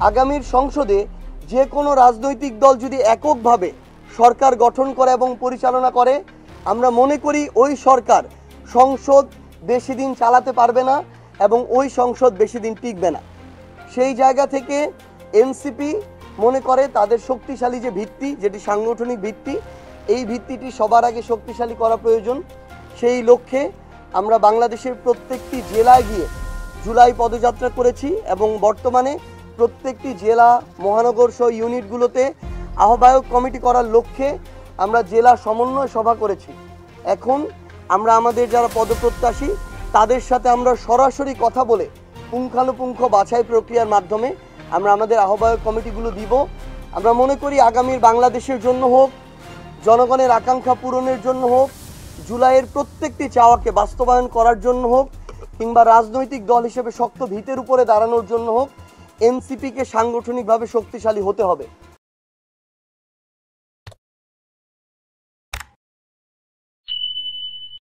আগামীর সংসদে যে কোনো রাজনৈতিক দল যদি এককভাবে সরকার গঠন করে এবং পরিচালনা করে, আমরা মনে করি ওই সরকার সংসদ বেশি দিন চালাতে পারবে না এবং ওই সংসদ বেশি দিন টিকবে না। সেই জায়গা থেকে এনসিপি মনে করে তাদের শক্তিশালী যে ভিত্তি, যেটি সাংগঠনিক ভিত্তি, এই ভিত্তিটি সবার আগে শক্তিশালী করা প্রয়োজন। সেই লক্ষ্যে আমরা বাংলাদেশের প্রত্যেকটি জেলায় গিয়ে জুলাই পদযাত্রা করেছি এবং বর্তমানে প্রত্যেকটি জেলা মহানগর সহ ইউনিটগুলোতে আহ্বায়ক কমিটি করার লক্ষ্যে আমরা জেলা সমন্বয় সভা করেছি। এখন আমরা আমাদের যারা পদপ্রত্যাশী তাদের সাথে আমরা সরাসরি কথা বলে পুঙ্খানুপুঙ্খ বাছাই প্রক্রিয়ার মাধ্যমে আমরা আমাদের আহ্বায়ক কমিটিগুলো দিব। আমরা মনে করি আগামীর বাংলাদেশের জন্য হোক, জনগণের আকাঙ্ক্ষা পূরণের জন্য হোক, জুলাইয়ের প্রত্যেকটি চাওয়াকে বাস্তবায়ন করার জন্য হোক, কিংবা রাজনৈতিক দল হিসেবে শক্ত ভিতের উপরে দাঁড়ানোর জন্য হোক, এনসিপিকে সাংগঠনিকভাবে শক্তিশালী হতে হবে।